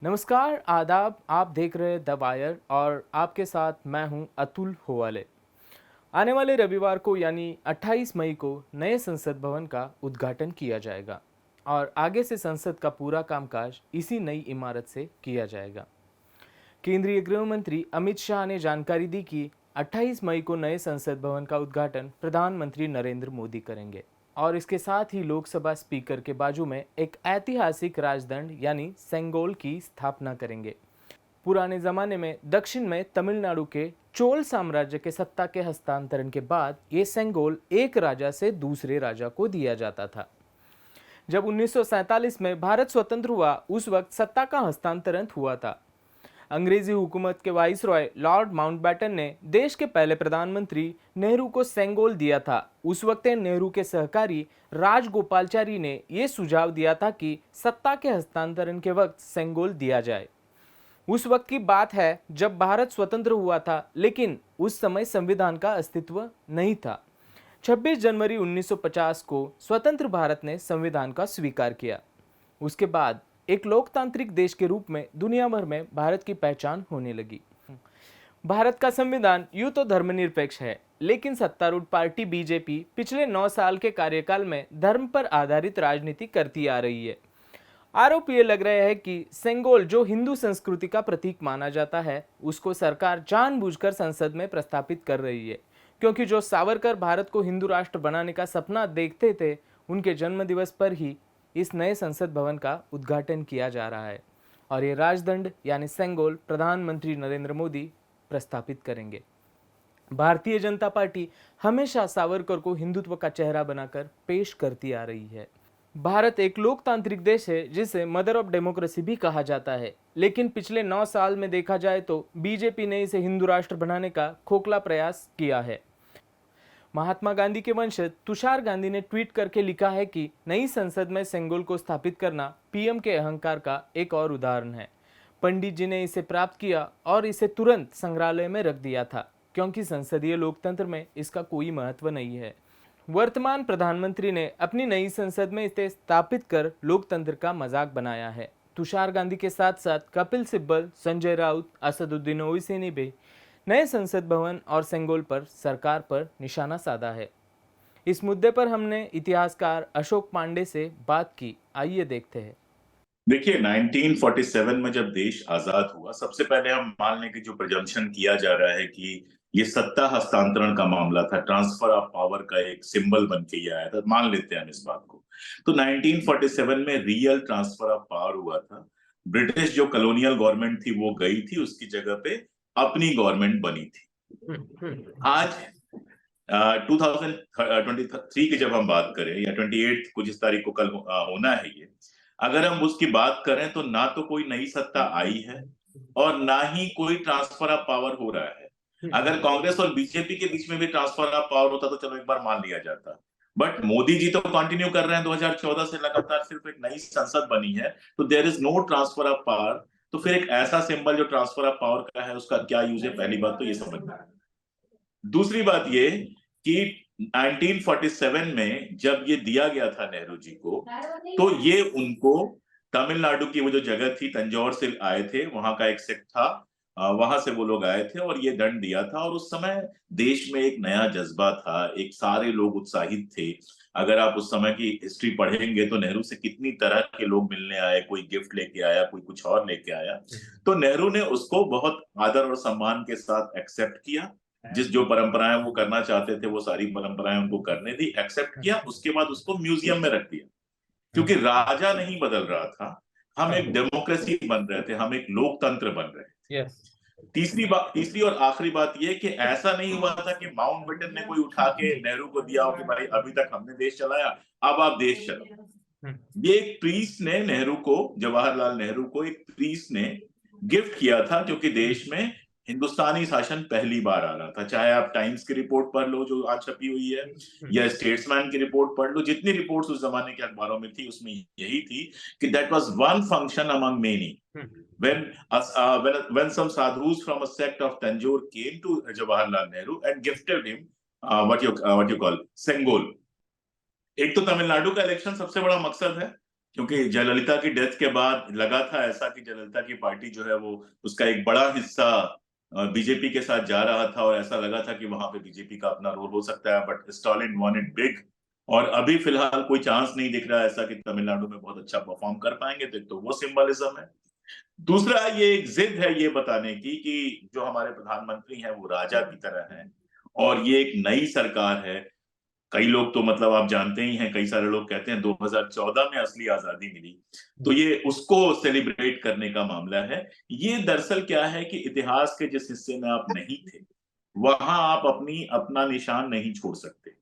नमस्कार, आदाब। आप देख रहे हैं द वायर और आपके साथ मैं हूं अतुल होवाले। आने वाले रविवार को यानी 28 मई को नए संसद भवन का उद्घाटन किया जाएगा और आगे से संसद का पूरा कामकाज इसी नई इमारत से किया जाएगा। केंद्रीय गृह मंत्री अमित शाह ने जानकारी दी कि 28 मई को नए संसद भवन का उद्घाटन प्रधानमंत्री नरेंद्र मोदी करेंगे और इसके साथ ही लोकसभा स्पीकर के बाजू में एक ऐतिहासिक राजदंड यानी सेंगोल की स्थापना करेंगे। पुराने जमाने में दक्षिण में तमिलनाडु के चोल साम्राज्य के सत्ता के हस्तांतरण के बाद ये सेंगोल एक राजा से दूसरे राजा को दिया जाता था। जब 1947 में भारत स्वतंत्र हुआ उस वक्त सत्ता का हस्तांतरण हुआ था। अंग्रेजी हुकूमत के वाइसरॉय लॉर्ड माउंटबेटन ने देश के पहले प्रधानमंत्री नेहरू को सेंगोल दिया था। उस वक्त नेहरू के सहकारी राजगोपालचारी ने यह सुझाव दिया था कि सत्ता के हस्तांतरण के वक्त सेंगोल दिया जाए। उस वक्त की बात है जब भारत स्वतंत्र हुआ था, लेकिन उस समय संविधान का अस्तित्व नहीं था। 26 जनवरी 1950 को स्वतंत्र भारत ने संविधान का स्वीकार किया। उसके बाद एक लोकतांत्रिक देश के रूप में दुनिया भर में भारत की पहचान होने लगी। भारत का संविधान यूं तो धर्मनिरपेक्ष है, लेकिन सत्तारूढ़ पार्टी बीजेपी पिछले 9 साल के कार्यकाल में धर्म पर आधारित राजनीति करती आ रही है। आरोप ये लग रहे हैं कि सेंगोल, जो हिंदू संस्कृति का प्रतीक माना जाता है, उसको सरकार जानबूझकर संसद में प्रस्तापित कर रही है, क्योंकि जो सावरकर भारत को हिंदू राष्ट्र बनाने का सपना देखते थे, उनके जन्मदिवस पर ही इस नए संसद भवन का उद्घाटन किया जा रहा है और ये राजदंड यानी सेंगोल प्रधानमंत्री नरेंद्र मोदी प्रस्तापित करेंगे। भारतीय जनता पार्टी हमेशा सावरकर को हिंदुत्व का चेहरा बनाकर पेश करती आ रही है। भारत एक लोकतांत्रिक देश है जिसे मदर ऑफ डेमोक्रेसी भी कहा जाता है, लेकिन पिछले 9 साल में देखा जाए तो बीजेपी ने इसे हिंदू राष्ट्र बनाने का खोखला प्रयास किया है। महात्मा गांधी के वंशज तुषार गांधी ने ट्वीट करके लिखा है कि नई संसद में सेंगोल को स्थापित करना पीएम के अहंकार का एक और उदाहरण है। पंडित जी ने इसे प्राप्त किया और इसे तुरंत संग्रहालय में रख दिया था, क्योंकि संसदीय लोकतंत्र में इसका कोई महत्व नहीं है। वर्तमान प्रधानमंत्री ने अपनी नई संसद में इसे स्थापित कर लोकतंत्र का मजाक बनाया है। तुषार गांधी के साथ साथ कपिल सिब्बल, संजय राउत, असदुद्दीन ओवैसी ने भी नए संसद भवन और सेंगोल पर सरकार पर निशाना साधा है। इस मुद्दे पर हमने इतिहासकार अशोक पांडे से बात की। आइए देखते हैं। देखिए 1947 में जब देश आजाद हुआ, सबसे पहले हम मान लें कि जो प्रजम्पशन किया जा रहा है कि ये सत्ता हस्तांतरण का मामला था, ट्रांसफर ऑफ पावर का एक सिंबल बन के ये आया था, मान लेते हैं हम इस बात को। तो 1947 में रियल ट्रांसफर ऑफ पावर हुआ था। ब्रिटिश जो कॉलोनियल गवर्नमेंट थी वो गई थी, उसकी जगह पे अपनी गवर्नमेंट बनी थी। आज 2023 की जब हम बात करें या 28 कुछ इस तारीख को कल होना है ये, अगर हम उसकी बात करें तो ना तो कोई नई सत्ता आई है और ना ही कोई ट्रांसफर ऑफ पावर हो रहा है। अगर कांग्रेस और बीजेपी के बीच में भी ट्रांसफर ऑफ पावर होता तो चलो एक बार मान लिया जाता, बट मोदी जी तो कंटिन्यू कर रहे हैं। 2014 से लगातार सिर्फ एक नई संसद बनी है, तो there is no transfer of power. तो फिर एक ऐसा सिंबल जो ट्रांसफर ऑफ पावर का है, उसका क्या यूज है? पहली बात तो ये समझना है। दूसरी बात ये कि 1947 में जब ये दिया गया था नेहरू जी को, तो ये उनको तमिलनाडु की वो जो जगह थी, तंजौर से आए थे, वहां का एक सेक्ट था, वहां से वो लोग आए थे और ये दंड दिया था। और उस समय देश में एक नया जज्बा था, एक सारे लोग उत्साहित थे। अगर आप उस समय की हिस्ट्री पढ़ेंगे तो नेहरू से कितनी तरह के लोग मिलने आए, कोई गिफ्ट लेके आया, कोई कुछ और लेके आया। तो नेहरू ने उसको बहुत आदर और सम्मान के साथ एक्सेप्ट किया। जिस जो परंपराएं वो करना चाहते थे वो सारी परंपराएं उनको करने दी, एक्सेप्ट किया। उसके बाद उसको म्यूजियम में रख दिया, क्योंकि राजा नहीं बदल रहा था, हम एक डेमोक्रेसी बन रहे थे, हम एक लोकतंत्र बन रहे थे। तीसरी और आखिरी बात ये कि ऐसा नहीं हुआ था कि माउंटबेटन ने कोई उठा के नेहरू को दिया हो कि भाई अभी तक हमने देश चलाया, अब आप देश चलाओ। ये एक प्रीस्ट ने नेहरू को, जवाहरलाल नेहरू को एक प्रीस्ट ने गिफ्ट किया था, क्योंकि देश में हिंदुस्तानी शासन पहली बार आ रहा था। चाहे आप टाइम्स की रिपोर्ट पढ़ लो जो आज छपी हुई है, या स्टेट्समैन की रिपोर्ट पढ़ लो, जितनी रिपोर्ट्स उस जमाने के अखबारों में थी उसमें यही थी कि that was one function among many when some sadhus from a sect of Tanjore came to Jawaharlal Nehru and gifted him what you call Sengol। एक तो तमिलनाडु का इलेक्शन सबसे बड़ा मकसद है, क्योंकि जयललिता की डेथ के बाद लगा था ऐसा कि जयललिता की पार्टी जो है वो उसका एक बड़ा हिस्सा बीजेपी के साथ जा रहा था, और ऐसा लगा था कि वहां पे बीजेपी का अपना रोल हो सकता है, but Stalin one it big. और अभी फिलहाल कोई चांस नहीं दिख रहा है ऐसा कि तमिलनाडु में बहुत अच्छा परफॉर्म कर पाएंगे, तो वो सिंबलिज्म है। दूसरा, ये एक जिद है ये बताने की कि जो हमारे प्रधानमंत्री हैं वो राजा की तरह हैं, और ये एक नई सरकार है। कई लोग तो मतलब आप जानते ही हैं, कई सारे लोग कहते हैं 2014 में असली आजादी मिली, तो ये उसको सेलिब्रेट करने का मामला है। ये दरअसल क्या है कि इतिहास के जिस हिस्से में आप नहीं थे वहां आप अपना निशान नहीं छोड़ सकते।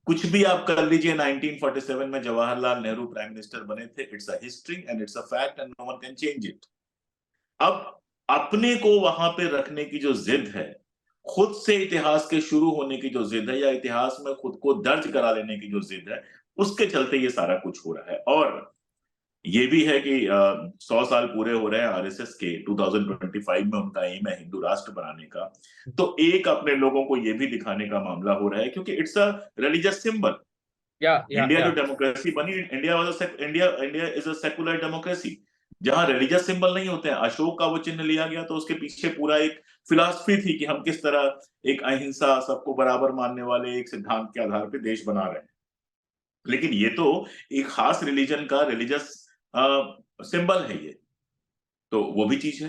कुछ भी आप कर लीजिए, 1947 में जवाहरलाल नेहरू प्राइम मिनिस्टर बने थे, it's a history and it's a fact and no one can change it. अब अपने को वहां पे रखने की जो जिद है, खुद से इतिहास के शुरू होने की जो जिद है, या इतिहास में खुद को दर्ज करा लेने की जो जिद है, उसके चलते ये सारा कुछ हो रहा है। और ये भी है कि 100 साल पूरे हो रहे हैं आरएसएस के, 2025 में उनका एम है हिंदू राष्ट्र बनाने का। तो एक अपने लोगों को ये भी दिखाने का मामला हो रहा है, क्योंकि it's a religious symbol. India जो डेमोक्रेसी बनी, India is a secular democracy, जहां रिलीजियस सिंबल नहीं होते हैं। अशोक का वो चिन्ह लिया गया तो उसके पीछे पूरा एक फिलॉसफी थी कि हम किस तरह एक अहिंसा, सबको बराबर मानने वाले एक सिद्धांत के आधार पर देश बना रहे हैं। लेकिन ये तो एक खास रिलीजन का रिलीजियस सिंबल है ये, तो वो भी चीज है।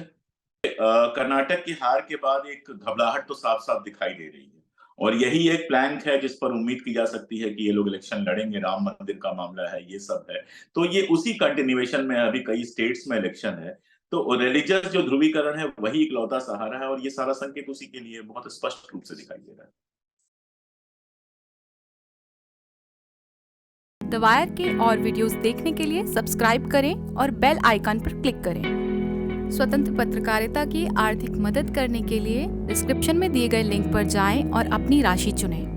कर्नाटक की हार के बाद एक घबराहट तो साफ साफ दिखाई दे रही है, और यही एक प्लान है जिस पर उम्मीद की जा सकती है कि ये लोग इलेक्शन लड़ेंगे। राम मंदिर का मामला है, ये सब है, तो ये उसी कंटिन्यूएशन में अभी कई स्टेट्स में इलेक्शन है। तो रिलीजियस जो ध्रुवीकरण है वही इकलौता सहारा है, और ये सारा संकेत उसी के लिए बहुत स्पष्ट रूप से दिखाई दे रहा है। द वायर के और वीडियोस देखने के लिए सब्सक्राइब करें और बेल आइकन पर क्लिक करें। स्वतंत्र पत्रकारिता की आर्थिक मदद करने के लिए डिस्क्रिप्शन में दिए गए लिंक पर जाएं और अपनी राशि चुनें।